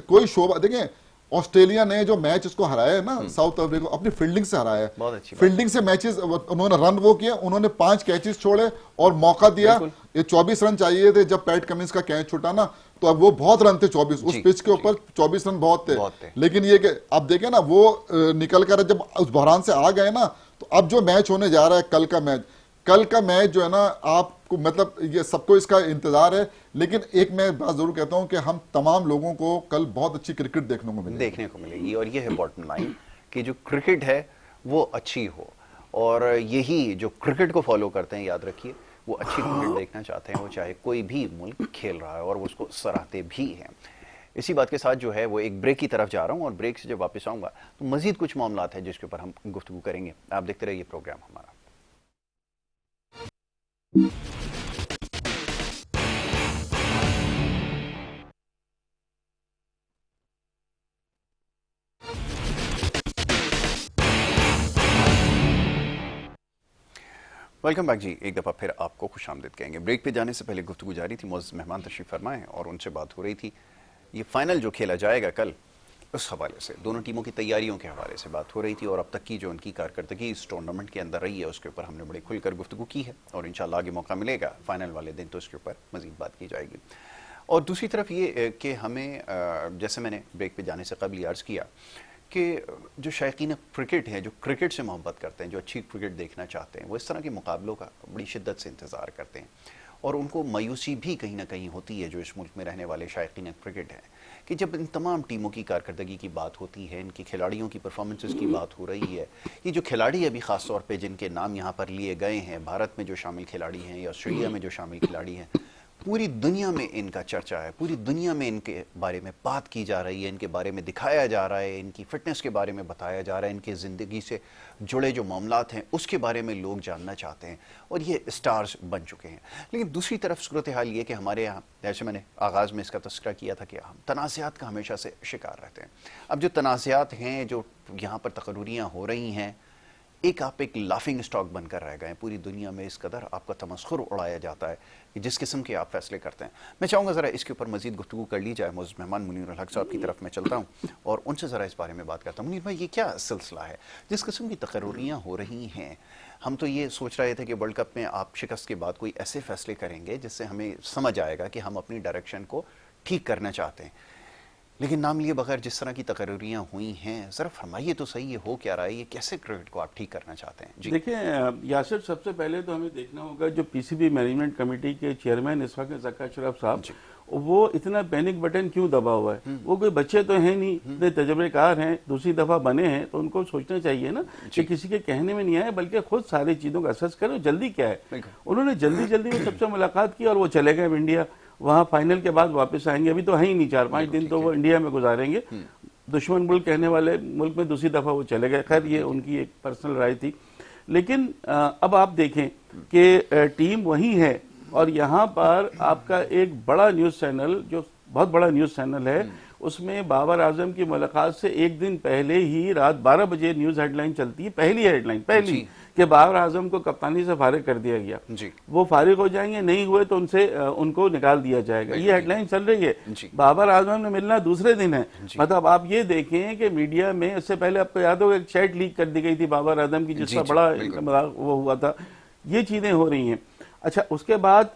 कोई शोभा देखें। ऑस्ट्रेलिया ने जो मैच इसको हराया है ना साउथ अफ्रीका को, अपनी फील्डिंग से हराया है। फील्डिंग से मैचेस उन्होंने रन वो किया, उन्होंने 5 कैचेस छोड़े और मौका दिया। ये 24 रन चाहिए थे जब पैट कमिंस का कैच छूटा ना, तो अब वो बहुत रन थे 24 उस पिच के ऊपर, 24 रन बहुत थे। लेकिन ये कि आप देखें ना वो निकल कर जब उस बहरान से आ गए ना, तो अब जो मैच होने जा रहा है कल का मैच जो है ना, आपको मतलब ये सबको इसका इंतजार है। लेकिन एक मैं बात जरूर कहता हूं कि हम तमाम लोगों को कल बहुत अच्छी क्रिकेट देखने को मिलेगी। और ये है बॉटम लाइन कि जो क्रिकेट है वो अच्छी हो, और यही जो क्रिकेट को फॉलो करते हैं, याद रखिए, वो अच्छी क्रिकेट देखना चाहते हैं, वो चाहे कोई भी मुल्क खेल रहा है, और वो उसको सराहते भी हैं। इसी बात के साथ जो है वो एक ब्रेक की तरफ जा रहा हूं, और ब्रेक से जब वापस आऊंगा तो मजीद कुछ मामलात हैं जिसके ऊपर हम गुफ्तगू करेंगे। आप देखते रहिए प्रोग्राम हमारा। वेलकम बैक जी, एक दफ़ा फिर आपको खुशामदीद कहेंगे। ब्रेक पे जाने से पहले गुफ्तगू जारी थी, मौजूद मेहमान तशरीफ़ फरमाएं, और उनसे बात हो रही थी ये फाइनल जो खेला जाएगा कल, उस हवाले से, दोनों टीमों की तैयारियों के हवाले से बात हो रही थी, और अब तक की जो उनकी कारकर्दगी इस टूर्नामेंट के अंदर रही है उसके ऊपर हमने बड़े खुलकर गुफ्तगू की है, और इंशाल्लाह आगे मौका मिलेगा फाइनल वाले दिन तो इसके ऊपर मज़ीद बात की जाएगी। और दूसरी तरफ ये कि हमें, जैसे मैंने ब्रेक पे जाने से कबल अर्ज़ किया कि जो शायकीन क्रिकेट हैं, जो क्रिकेट से मोहब्बत करते हैं, जो अच्छी क्रिकेट देखना चाहते हैं, वो इस तरह के मुकाबलों का बड़ी शिद्दत से इंतज़ार करते हैं, और उनको मायूसी भी कहीं ना कहीं होती है जो इस मुल्क में रहने वाले शायकीन क्रिकेट हैं, कि जब इन तमाम टीमों की कारकर्दगी की बात होती है, इनकी खिलाड़ियों की परफॉर्मेंसेस की बात हो रही है, ये जो खिलाड़ी अभी ख़ास तौर पे जिनके नाम यहाँ पर लिए गए हैं, भारत में जो शामिल खिलाड़ी हैं या ऑस्ट्रेलिया में जो शामिल खिलाड़ी हैं, पूरी दुनिया में इनका चर्चा है, पूरी दुनिया में इनके बारे में बात की जा रही है, इनके बारे में दिखाया जा रहा है, इनकी फिटनेस के बारे में बताया जा रहा है, इनकी ज़िंदगी से जुड़े जो मामलात हैं उसके बारे में लोग जानना चाहते हैं, और ये स्टार्स बन चुके हैं। लेकिन दूसरी तरफ सूरत हाल ये कि हमारे यहाँ, जैसे मैंने आगाज़ में इसका तस्करा किया था कि हम तनाज़ात का हमेशा से शिकार रहते हैं। अब जो तनाज़ात हैं, जो यहाँ पर तकरूरियाँ हो रही हैं, आप एक लाफिंग स्टॉक बनकर रह गए। पूरी दुनिया में इस कदर आपका तमस्खुर उड़ाया जाता है कि जिस किस्म के आप फैसले करते हैं। मैं चाहूँगा ज़रा इसके ऊपर मज़ीद गुफ्तगू कर ली जाए। मौजूद मेहमान मुनीर अल हक साहब की तरफ मैं चलता हूँ और उनसे ज़रा इस बारे में बात करता हूँ। मुनीर भाई, ये क्या सिलसिला है जिस किस्म की तकर्रुरियाँ हो रही हैं? हम तो ये सोच रहे थे कि वर्ल्ड कप में आप शिकस्त के बाद कोई ऐसे फैसले करेंगे जिससे हमें समझ आएगा कि हम अपनी डायरेक्शन को ठीक करना चाहते हैं। लेकिन नाम लिए बगैर जिस तरह की तकरीरियाँ हुई हैं, ज़रा फरमाइए तो सही, ये हो क्या रहा है, ये कैसे क्रिकेट को आप ठीक करना चाहते हैं? जी देखिए यासिर, सबसे पहले तो हमें देखना होगा जो पीसीबी मैनेजमेंट कमेटी के चेयरमैन इस वक्त ज़का अशरफ साहब, वो इतना पैनिक बटन क्यों दबा हुआ है? वो कोई बच्चे तो हैं नहीं, इतने तजर्बेकार हैं, दूसरी दफा बने हैं, तो उनको सोचना चाहिए ना कि किसी के कहने में नहीं आए, बल्कि खुद सारी चीजों का असेस करें। जल्दी क्या है? उन्होंने जल्दी जल्दी में सबसे मुलाकात की और वो चले गए इंडिया। वहां फाइनल के बाद वापस आएंगे, अभी तो है ही नहीं, 4-5 दिन तो वो इंडिया में गुजारेंगे। दुश्मन मुल्क कहने वाले मुल्क में दूसरी दफा वो चले गए। खैर, ये उनकी एक पर्सनल राय थी। लेकिन अब आप देखें कि टीम वही है और यहाँ पर आपका एक बड़ा न्यूज चैनल, जो बहुत बड़ा न्यूज चैनल है, उसमें बाबर आजम की मुलाकात से एक दिन पहले ही रात 12 बजे न्यूज हेडलाइन चलती है, पहली हेडलाइन, पहली, कि बाबर आजम को कप्तानी से फारिग कर दिया गया। वो फारिग हो जाएंगे, नहीं हुए तो उनको निकाल दिया जाएगा। ये हेडलाइन चल रही है। बाबर आजम ने मिलना दूसरे दिन है। मतलब आप ये देखें कि मीडिया में इससे पहले आपको याद होगा एक चैट लीक कर दी गई थी बाबर आजम की, जिसका बड़ा वो हुआ था। ये चीजें हो रही हैं। अच्छा, उसके बाद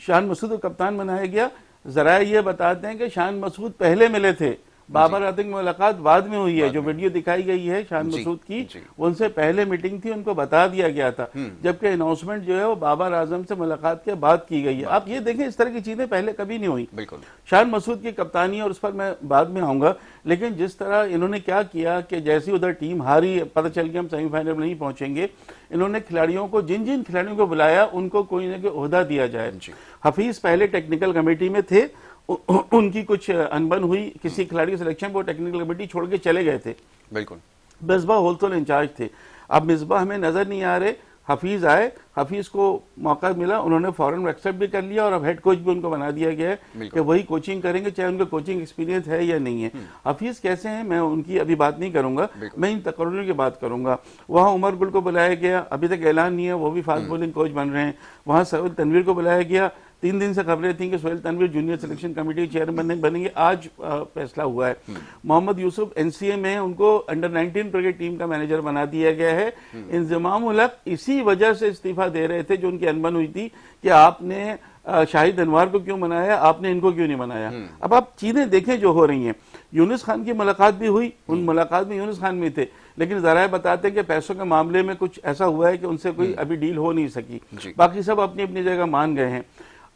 शान मसूद को कप्तान बनाया गया। जरा ये बताते हैं कि शान मसूद पहले मिले थे, बाबर आजम की मुलाकात बाद में हुई है। जो वीडियो दिखाई गई है शान मसूद की, उनसे पहले मीटिंग थी, उनको बता दिया गया था, जबकि अनाउंसमेंट जो है वो बाबर आजम से मुलाकात के बाद की गई है। आप ये देखें, इस तरह की चीजें पहले कभी नहीं हुई। शान मसूद की कप्तानी, और उस पर मैं बाद में आऊंगा, लेकिन जिस तरह इन्होंने क्या किया कि जैसी उधर टीम हारी, पता चल गया हम सेमीफाइनल में नहीं पहुंचेंगे, इन्होंने खिलाड़ियों को, जिन जिन खिलाड़ियों को बुलाया, उनको कोई ना कोई ओहदा दिया जाए। हफीज पहले टेक्निकल कमेटी में थे, उनकी कुछ अनबन हुई किसी खिलाड़ी के सिलेक्शन, वो टेक्निकल कमेटी छोड़ के चले गए थे। बिल्कुल। मिसबाह होलसेल इंचार्ज थे। अब मिसबाह हमें नजर नहीं आ रहे। हफीज आए, हफीज को मौका मिला, उन्होंने फौरन एक्सेप्ट भी कर लिया और अब हेड कोच भी उनको बना दिया गया है कि वही कोचिंग करेंगे, चाहे उनका कोचिंग एक्सपीरियंस है या नहीं है। हफीज कैसे हैं, मैं उनकी अभी बात नहीं करूंगा, मैं इन तकरीरों की बात करूंगा। वहां उमर गुल को बुलाया गया, अभी तक ऐलान नहीं है, वो भी फास्ट बॉलिंग कोच बन रहे हैं। वहां सोहेल तनवीर को बुलाया गया, 3 दिन से खबरें थी कि Sohail Tanveer junior selection committee chairman बनेंगे, आज फैसला हुआ है। मोहम्मद यूसुफ एनसीए में, उनको अंडर 19 क्रिकेट टीम का मैनेजर बना दिया गया है। इंजमाम उल हक इसी वजह से इस्तीफा दे रहे थे, जो उनकी अनबन हुई थी कि आपने शाहिद अनवर को क्यों बनाया, आपने इनको क्यों नहीं बनाया। अब आप चीजें देखें जो हो रही हैं। यूनुस खान की मुलाकात भी हुई, उन मुलाकात में यूनुस खान भी थे, लेकिन जरा बताते हैं कि पैसों के मामले में कुछ ऐसा हुआ है कि उनसे कोई अभी डील हो नहीं सकी। बाकी सब अपनी अपनी जगह मान गए हैं।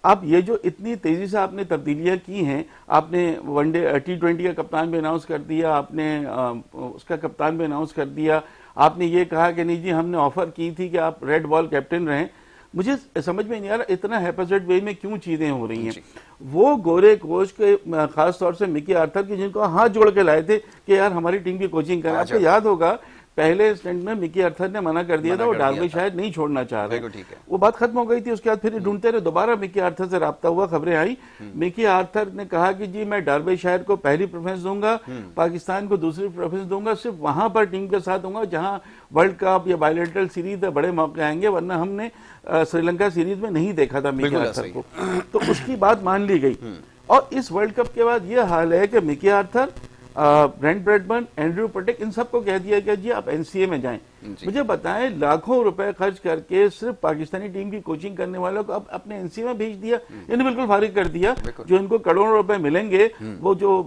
अब ये जो इतनी तेजी से आपने तब्दीलियां की हैं, आपने वनडे T20 का कप्तान भी अनाउंस कर दिया, आपने उसका कप्तान भी अनाउंस कर दिया, आपने ये कहा कि नहीं जी हमने ऑफर की थी कि आप रेड बॉल कैप्टन रहें। मुझे समझ में नहीं आ रहा इतना हैपोजिट वे में क्यों चीजें हो रही हैं। वो गोरे कोच के, खास तौर से मिकी आर्थर की, जिनको हाथ जोड़ के लाए थे कि यार हमारी टीम की कोचिंग करें। आपको याद होगा पहले स्टेंट में मिकी आर्थर ने मना कर दिया था, वो डार्बी शायद नहीं छोड़ना चाह रहे, वो बात खत्म हो गई थी। उसके बाद फिर ढूंढते रहे, दोबारा मिकी आर्थर से राब्ता हुआ, खबरें आई, मिकी आर्थर ने कहा कि जी मैं डार्बी शायर को पहली प्रेफरेंस दूंगा, पाकिस्तान को दूसरी प्रेफरेंस दूंगा, सिर्फ वहां पर टीम के साथ दूंगा जहां वर्ल्ड कप या बायलैटरल सीरीज में बड़े मौके आएंगे, वरना हमने श्रीलंका सीरीज में नहीं देखा था मिकी आर्थर को। तो उसकी बात मान ली गई। और इस वर्ल्ड कप के बाद यह हाल है कि Mickey Arthur, Brent Bradman, Andrew Patek, इन सबको कह दिया गया जी आप एनसीए में जाएं। मुझे बताएं, लाखों रुपए खर्च करके सिर्फ पाकिस्तानी टीम की कोचिंग करने वालों को अब अपने एनसीए में भेज दिया, इन्हें बिल्कुल फारिग कर दिया। जो इनको करोड़ों रुपए मिलेंगे, वो जो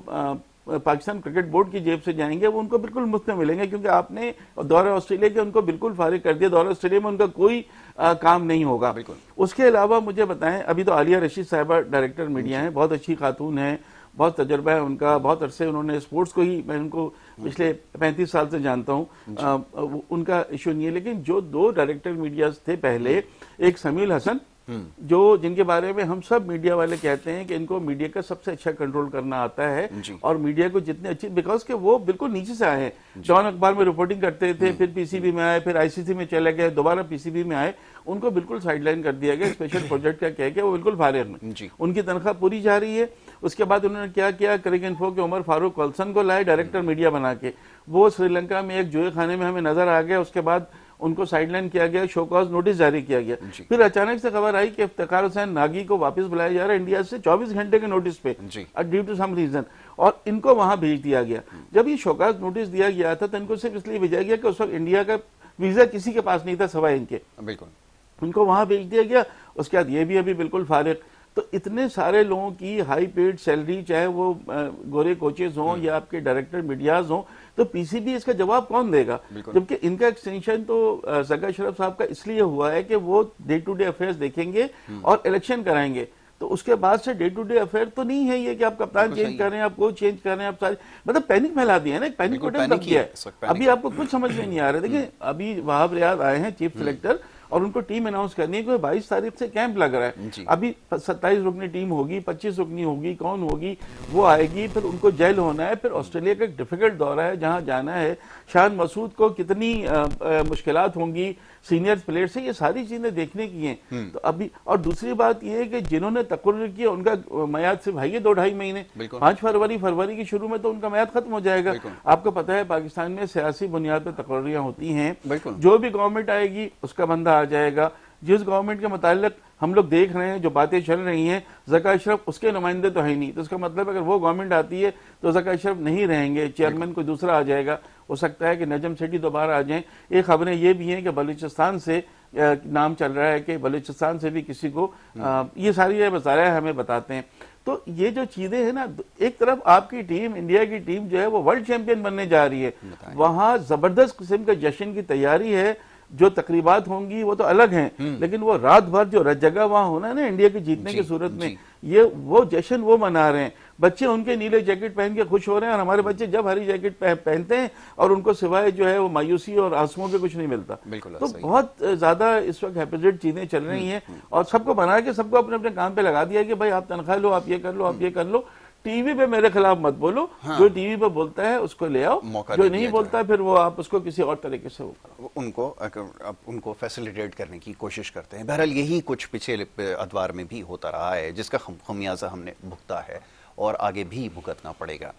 पाकिस्तान क्रिकेट बोर्ड की जेब से जाएंगे, वो उनको बिल्कुल मुफ्त में मिलेंगे, क्योंकि आपने दौरा ऑस्ट्रेलिया के उनको बिल्कुल फारिग कर दिया। दौरा ऑस्ट्रेलिया में उनका कोई काम नहीं होगा। उसके अलावा मुझे बताएं, अभी तो आलिया रशीद साहिबा डायरेक्टर मीडिया है, बहुत अच्छी खातून है, बहुत तजर्बा है उनका, बहुत अरसे उन्होंने स्पोर्ट्स को ही, मैं उनको पिछले 35 साल से जानता हूं, उनका इशू नहीं है। लेकिन जो 2 डायरेक्टर मीडिया थे पहले, एक समील हसन, जो जिनके बारे में हम सब मीडिया वाले कहते हैं कि इनको मीडिया का सबसे अच्छा कंट्रोल करना आता है, और मीडिया को जितने अच्छी, बिकॉज के वो बिल्कुल नीचे से आए हैं, जॉन अखबार में रिपोर्टिंग करते थे, फिर पीसीबी में आए, फिर आईसीसी में चले गए, दोबारा पीसीबी में आए, उनको बिल्कुल साइडलाइन कर दिया गया स्पेशल प्रोजेक्ट का कह के, वो बिल्कुल फारिग में, उनकी तनख्वाह पूरी जा रही है। उसके बाद उन्होंने क्या किया, क्रिक इन्फो के उमर फारूक कल्सन को लाए डायरेक्टर मीडिया बना के, वो श्रीलंका में एक जुए खाने में हमें नजर आ गया। उसके बाद उनको साइडलाइन किया गया, शोकॉज नोटिस जारी किया गया। फिर अचानक से खबर आई कि इफ्तिखार हुसैन नागी को वापस बुलाया जा रहा है इंडिया से 24 घंटे के नोटिस पे, ड्यू टू सम रीजन, और इनको वहां भेज दिया गया। जब ये शोकॉज नोटिस दिया गया था तो इनको सिर्फ इसलिए भेजा गया कि उस वक्त इंडिया का वीजा किसी के पास नहीं था सवाए इनके, बिल्कुल उनको वहां भेज दिया गया। उसके बाद ये भी अभी बिल्कुल फारिग। तो इतने सारे लोगों की हाई पेड सैलरी, चाहे वो गोरे कोचेज हों या आपके डायरेक्टर मीडियाज हों, तो पीसीबी इसका जवाब कौन देगा? जबकि इनका एक्सटेंशन तो जका अशरफ साहब का इसलिए हुआ है कि वो डे टू डे अफेयर्स देखेंगे और इलेक्शन कराएंगे। तो उसके बाद से डे टू डे अफेयर तो नहीं है ये कि आप कप्तान चेंज कर रहे हैं, आप कोच चेंज कर रहे हैं, आप सारे मतलब पैनिक फैला दिया है ना, पैनिक बटन दब दिया है। अभी आपको कुछ समझ में नहीं आ रहा है। देखिए अभी वहाब रियाद आए हैं चीफ सिलेक्टर, और उनको टीम अनाउंस करनी है कि 22 तारीख से कैंप लग रहा है। अभी 27 रुकनी टीम होगी, 25 रुकनी होगी, कौन होगी वो आएगी, फिर उनको जेल होना है, फिर ऑस्ट्रेलिया का एक डिफिकल्ट दौरा है जहां जाना है, शान मसूद को कितनी मुश्किलात होंगी, सीनियर प्लेयर से, ये सारी चीजें देखने की हैं। तो अभी और दूसरी बात ये है कि जिन्होंने तकर्रुर किया उनका म्याद सिर्फ है 2-2.5 महीने, 5 फरवरी की शुरू में तो उनका म्याद खत्म हो जाएगा। आपको पता है पाकिस्तान में सियासी बुनियाद पर तकर्रुरियां होती हैं, जो भी गवर्नमेंट आएगी उसका बंदा आ जाएगा। जिस गवर्नमेंट के मुताल्लिक हम लोग देख रहे हैं जो बातें चल रही हैं, जका अशरफ उसके नुमाइंदे तो है नहीं, तो इसका मतलब अगर वो गवर्नमेंट आती है तो जका अशरफ नहीं रहेंगे, चेयरमैन कोई दूसरा आ जाएगा। हो सकता है कि नजम सेठी दोबारा आ जाएं। एक खबरें ये भी हैं कि बलूचिस्तान से नाम चल रहा है कि बलूचिस्तान से भी किसी को ये सारी वज़ारा हमें बताते हैं। तो ये जो चीजें हैं ना, एक तरफ आपकी टीम, इंडिया की टीम जो है वो वर्ल्ड चैंपियन बनने जा रही है, वहां जबरदस्त किस्म के जश्न की तैयारी है, जो तकरीबात होंगी वो तो अलग हैं, लेकिन वो रात भर जो जगह वहां होना है ना इंडिया के जीतने की सूरत में, ये वो जश्न वो मना रहे हैं। बच्चे उनके नीले जैकेट पहन के खुश हो रहे हैं, और हमारे बच्चे जब हरी जैकेट पहनते हैं और उनको सिवाय जो है वो मायूसी और आंसुओं के कुछ नहीं मिलता। तो बहुत ज्यादा इस वक्त हैपोजिट चीजें चल रही हैं, और सबको बना के सबको अपने अपने काम पे लगा दिया कि भाई आप तनख्वाह लो, आप ये कर लो, आप ये कर लो, टीवी पे मेरे खिलाफ मत बोलो। हाँ। जो टीवी पे बोलता है उसको ले आओ, जो नहीं बोलता फिर वो आप उसको किसी और तरीके से उनको फैसिलिटेट करने की कोशिश करते हैं। बहरहाल यही कुछ पिछले अदवार में भी होता रहा है, जिसका खमियाजा हमने भुगता है और आगे भी भुगतना पड़ेगा।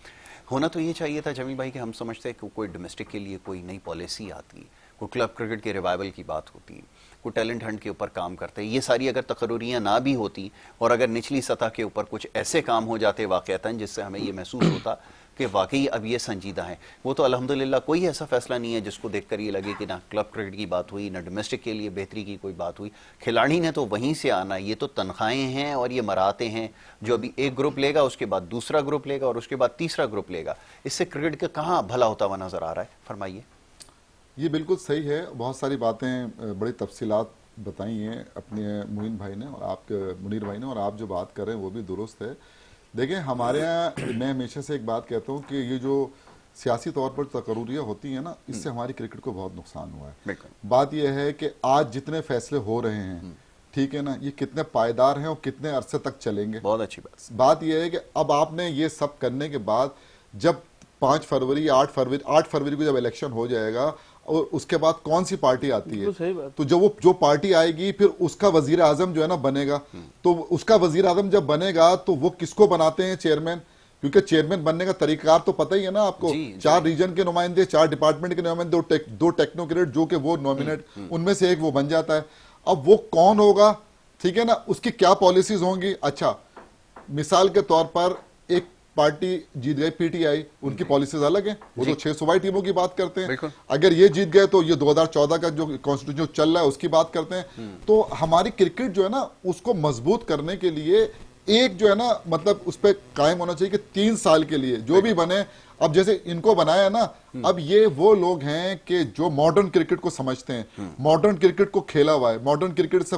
होना तो ये चाहिए था जमील भाई कि हम समझते हैं कि कोई डोमेस्टिक के लिए कोई नई पॉलिसी आती, कोई क्लब क्रिकेट के रिवाइवल की बात होती, कोई टैलेंट हंट के ऊपर काम करते हैं, ये सारी अगर तकर्रुरियां ना भी होती और अगर निचली सतह के ऊपर कुछ ऐसे काम हो जाते वाकईतन जिससे हमें ये महसूस होता कि वाकई अब ये संजीदा है, वो तो अल्हम्दुलिल्लाह कोई ऐसा फैसला नहीं है जिसको देखकर ये लगे कि ना क्लब क्रिकेट की बात हुई, ना डोमेस्टिक के लिए बेहतरी की कोई बात हुई। खिलाड़ी ने तो वहीं से आना, ये तो तनख्वाहें हैं और ये मराते हैं जो अभी एक ग्रुप लेगा, उसके बाद दूसरा ग्रुप लेगा और उसके बाद तीसरा ग्रुप लेगा। इससे क्रिकेट का कहाँ भला होता हुआ नजर आ रहा है? फरमाइए। ये बिल्कुल सही है, बहुत सारी बातें बड़ी तफसीलात बताई हैं अपने मुइन भाई ने और आपके मुनीर भाई ने, और आप जो बात कर रहे हैं वो भी दुरुस्त है। देखिए हमारे यहाँ मैं हमेशा से एक बात कहता हूँ कि ये जो सियासी तौर पर तकर्रुरियाँ होती हैं ना, इससे हमारी क्रिकेट को बहुत नुकसान हुआ है। बात यह है कि आज जितने फैसले हो रहे हैं, ठीक है ना, ये कितने पायदार हैं और कितने अरसे तक चलेंगे। बहुत अच्छी बात यह है कि अब आपने ये सब करने के बाद जब 5 फरवरी 8 फरवरी को जब इलेक्शन हो जाएगा और उसके बाद कौन सी पार्टी आती है, तो जो पार्टी आएगी फिर उसका वजीर आजम जो है ना बनेगा, तो उसका वजीर आजम जब बनेगा तो वो किसको बनाते हैं? चेयरमैन। क्योंकि चेयरमैन बनने का तरीकाकार तो पता ही है ना आपको। 4 रीजन के नुमाइंदे, 4 डिपार्टमेंट के नुमाइंदे, 2 टेक्नोक्रेट जो कि वो नॉमिनेट, उनमें से एक वो बन जाता है। अब वो कौन होगा, ठीक है ना, उसकी क्या पॉलिसीज होंगी। अच्छा, मिसाल के तौर पर एक पार्टी जीत गई पीटीआई, उनकी पॉलिसीज अलग हैं, वो तो 6 सूबाई टीमों की बात करते हैं। अगर ये जीत गए तो ये 2014 का जो कॉन्स्टिट्यूशन चल रहा है उसकी बात करते हैं। तो हमारी क्रिकेट जो है ना उसको मजबूत करने के लिए एक जो है ना मतलब उस पर कायम होना चाहिए कि 3 साल के लिए जो भी बने, अब जैसे इनको बनाया ना, अब ये वो लोग हैं कि जो मॉडर्न क्रिकेट को समझते हैं, मॉडर्न क्रिकेट को खेला हुआ है, मॉडर्न क्रिकेट से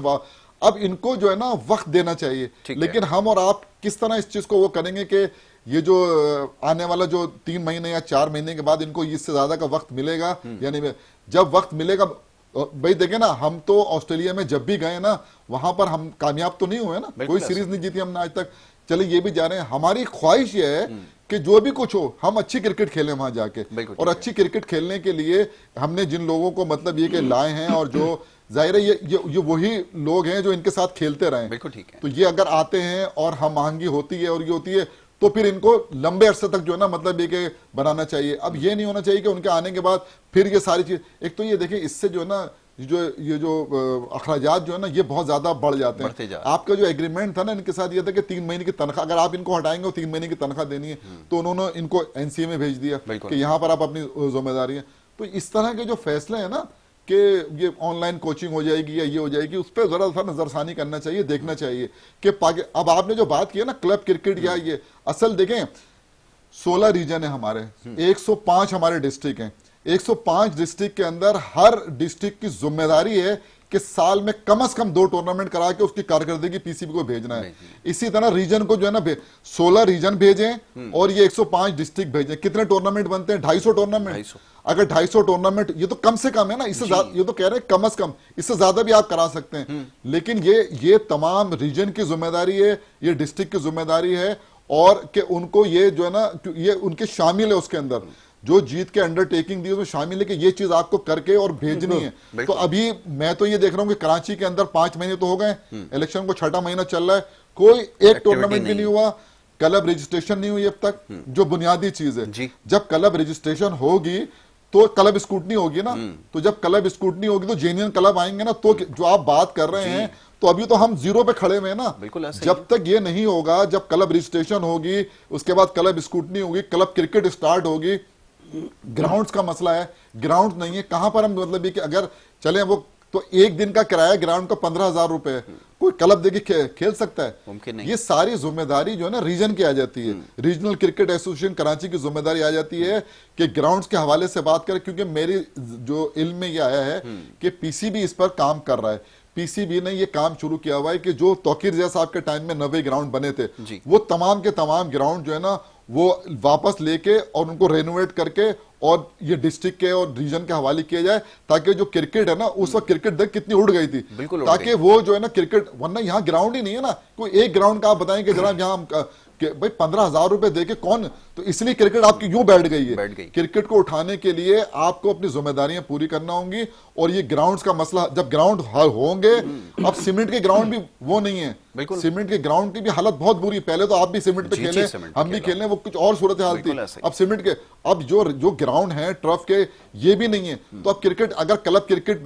अब इनको जो है ना वक्त देना चाहिए। लेकिन हम और आप किस तरह इस चीज को वो करेंगे कि ये जो आने वाला जो 3 महीने या 4 महीने के बाद इनको इससे ज्यादा का वक्त मिलेगा या नहीं? जब वक्त मिलेगा भाई देखे ना, हम तो ऑस्ट्रेलिया में जब भी गए ना वहां पर हम कामयाब तो नहीं हुए ना, कोई सीरीज नहीं जीती हमने आज तक। चले ये भी जा रहे हैं, हमारी ख्वाहिश ये है कि जो भी कुछ हो हम अच्छी क्रिकेट खेलें वहां जाके, और अच्छी क्रिकेट खेलने के लिए हमने जिन लोगों को मतलब ये कि लाए हैं, और जो जाहिर है ये वही लोग हैं जो इनके साथ खेलते रहे। बिल्कुल ठीक है। तो ये अगर आते हैं और हम आहंगी होती है और ये होती है तो फिर इनको लंबे अरसे तक जो है ना मतलब ये बनाना चाहिए। अब ये नहीं होना चाहिए कि उनके आने के बाद फिर ये सारी चीज, एक तो ये देखिए इससे जो है ना ये जो अखराजात जो है ना ये बहुत ज्यादा बढ़ जाते हैं। आपका जो एग्रीमेंट था ना इनके साथ ये था कि 3 महीने की तनख्वाह अगर आप इनको हटाएंगे और 3 महीने की तनख्वाह देनी है, तो उन्होंने इनको एनसीए में भेज दिया कि यहाँ पर आप अपनी जिम्मेदारी है। तो इस तरह के जो फैसले हैं ना कि ये ऑनलाइन कोचिंग हो जाएगी या ये हो जाएगी, उस पर जरा सा नजरसानी करना चाहिए, देखना चाहिए कि अब आपने जो बात की है ना क्लब क्रिकेट या ये, असल देखें 16 रीजन है हमारे, 105 हमारे डिस्ट्रिक्ट हैं, 105 डिस्ट्रिक्ट के अंदर हर डिस्ट्रिक्ट की जिम्मेदारी है कि साल में कम से कम 2 टूर्नामेंट करा के उसकी कारकर्दगी पीसीबी को भेजना है। इसी तरह रीजन को जो है ना 16 रीजन भेजें और ये 105 डिस्ट्रिक्ट भेजें। कितने टूर्नामेंट बनते हैं? 250 टूर्नामेंट। अगर 250 टूर्नामेंट, ये तो कम से कम है ना, इससे ज्यादा ये तो कह रहे हैं कम से कम, इससे ज्यादा भी आप करा सकते हैं, लेकिन ये तमाम रीजन की जिम्मेदारी है, ये डिस्ट्रिक्ट की जिम्मेदारी है, और कि उनको ये जो है ना ये उनके शामिल है, उसके अंदर जो जीत के अंडरटेकिंग दी उसमें शामिल है कि ये चीज आपको करके और भेजनी है। तो अभी मैं तो ये देख रहा हूं कि कराची के अंदर 5 महीने तो हो गए, इलेक्शन को 6वां महीना चल रहा है, कोई एक टूर्नामेंट भी नहीं हुआ, क्लब रजिस्ट्रेशन नहीं हुई अब तक, जो बुनियादी चीज है। जब क्लब रजिस्ट्रेशन होगी तो क्लब स्कूटनी होगी ना, तो जब क्लब स्कूटनी होगी तो जेन्युइन क्लब आएंगे ना, तो जो आप बात कर रहे हैं, तो अभी तो हम 0 पे खड़े हुए हैं ना। जब तक ये नहीं होगा, जब क्लब रजिस्ट्रेशन होगी, उसके बाद क्लब स्कूटनी होगी, क्लब क्रिकेट स्टार्ट होगी, ग्राउंड्स का मसला है, ग्राउंड नहीं है, कहां पर हम मतलब ये कि अगर चले वो तो एक दिन का किराया ग्राउंड का 15,000 रुपए है, कोई क्लब देखिए खेल सकता है? मुमकिन नहीं। ये सारी जिम्मेदारी जो है ना रीजन की आ जाती है, रीजनल क्रिकेट एसोसिएशन कराची की जिम्मेदारी आ जाती है कि ग्राउंड्स के हवाले से बात करें, क्योंकि मेरी जो इल्म में ये आया है कि पीसीबी इस पर काम कर रहा है। पीसीबी ने ये काम शुरू किया हुआ है कि जो तौकीर रिज़ा साहब के टाइम में 90 ग्राउंड बने थे, वो तमाम के तमाम ग्राउंड जो है ना वो वापस लेके और उनको रेनोवेट करके और ये डिस्ट्रिक्ट के और रीजन के हवाले किया जाए, ताकि जो क्रिकेट है ना, उस वक्त क्रिकेट देख कितनी उड़ गई थी, ताकि वो जो है ना क्रिकेट, वरना यहाँ ग्राउंड ही नहीं है ना, कोई एक ग्राउंड का आप बताएं कि जनाब यहाँ कि भाई 15,000 रुपए देके कौन, तो इसलिए क्रिकेट आपकी यूं बैठ गई है। क्रिकेट को उठाने के लिए आपको अपनी जिम्मेदारियां पूरी करना होंगी, और ये ग्राउंड्स का मसला, जब ग्राउंड होंगे, अब सीमेंट के ग्राउंड भी वो नहीं है, सीमेंट के ग्राउंड की भी हालत बहुत बुरी। पहले तो आप भी सीमेंट पे खेले, हम भी खेले, वो कुछ और सूरत हाल थी। अब सीमेंट के, अब जो ग्राउंड है टर्फ के, ये भी नहीं है। तो अब क्रिकेट, अगर क्लब क्रिकेट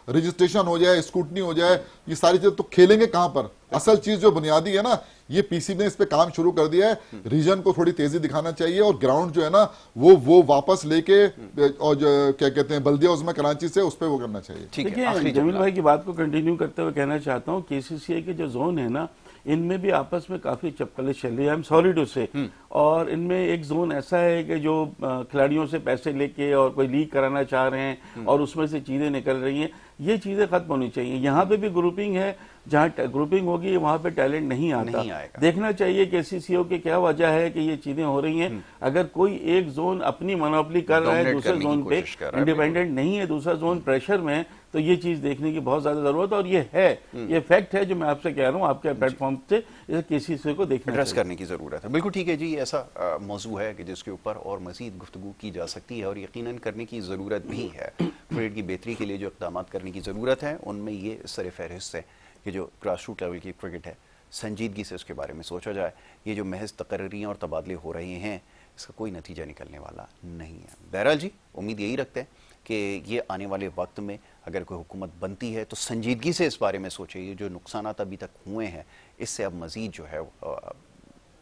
रजिस्ट्रेशन हो जाए, स्कूटनी हो जाए, ये सारी चीजें, तो खेलेंगे कहां पर? असल चीज जो बुनियादी है ना, ये पीसीबी ने इस पे काम शुरू कर दिया है। रीजन को थोड़ी तेजी दिखाना चाहिए, और ग्राउंड जो है ना वो वापस लेके, और जो क्या कहते हैं बल्दिया उसमें कराची से, उस पे वो करना चाहिए। देखिए, जमील भाई की बात को कंटिन्यू करते हुए कहना चाहता हूँ, केसीसीए के जो जोन है ना, इनमें भी आपस में काफी चपकलिश चल रही है, आई एम सॉरी टू से। और इनमें एक जोन ऐसा है कि जो खिलाड़ियों से पैसे लेके और कोई लीग कराना चाह रहे हैं, और उसमें से चीजें निकल रही हैं, ये चीजें खत्म होनी चाहिए। यहाँ पे भी ग्रुपिंग है, जहाँ ग्रुपिंग होगी वहां पे टैलेंट नहीं आता। देखना चाहिए कि केसीसीओ की क्या वजह है कि ये चीजें हो रही हैं। अगर कोई एक जोन अपनी मोनोपोली कर रहा है, दूसरे जोन पे इंडिपेंडेंट नहीं है, दूसरा जोन प्रेशर में, तो ये चीज देखने की बहुत ज्यादा जरूरत है। और ये है, ये फैक्ट है जो मैं आपसे कह रहा हूँ, आपके प्लेटफॉर्म से केसीसीओ को देखना, एड्रेस करने की जरूरत है। बिल्कुल ठीक है जी, ऐसा मौजू है कि जिसके ऊपर और मजीद गुफ्तगू की जा सकती है, और यकीनन करने की जरूरत भी है। क्रिकेट की बेहतरी के लिए जो इक़दाम करने की जरूरत है, उनमें ये सर फहरिस्त है कि जो ग्रास रूट लेवल की क्रिकेट है, संजीदगी से उसके बारे में सोचा जाए। ये जो महज तकर्रियाँ और तबादले हो रहे हैं, इसका कोई नतीजा निकलने वाला नहीं है। बहरहाल जी, उम्मीद यही रखते हैं कि ये आने वाले वक्त में अगर कोई हुकूमत बनती है तो संजीदगी से इस बारे में सोचे, ये जो नुकसानात अभी तक हुए हैं, इससे अब मज़ीद जो है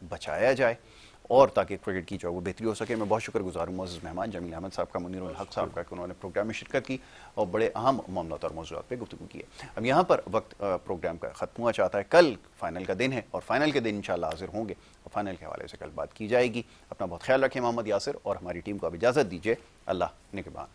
बचाया जाए, और ताकि क्रिकेट की जो वो बेहतरी हो सके। मैं बहुत शुक्रगुजार हूँ मोअज़्ज़ज़ मेहमान जमील अहमद साहब का, मुनीरुल हक साहब का, कि उन्होंने प्रोग्राम में शिरकत की और बड़े अहम मामलात और मौज़ूआत पे गुफ्तगू की है। अब यहाँ पर वक्त प्रोग्राम का ख़त्म हुआ चाहता है। कल फाइनल का दिन है, और फाइनल के दिन इंशाअल्लाह हाजिर होंगे, और फाइनल के हवाले से कल बात की जाएगी। अपना बहुत ख्याल रखें मोहम्मद यासिर, और हमारी टीम को अब इजाज़त दीजिए। अल्लाह निगहबान।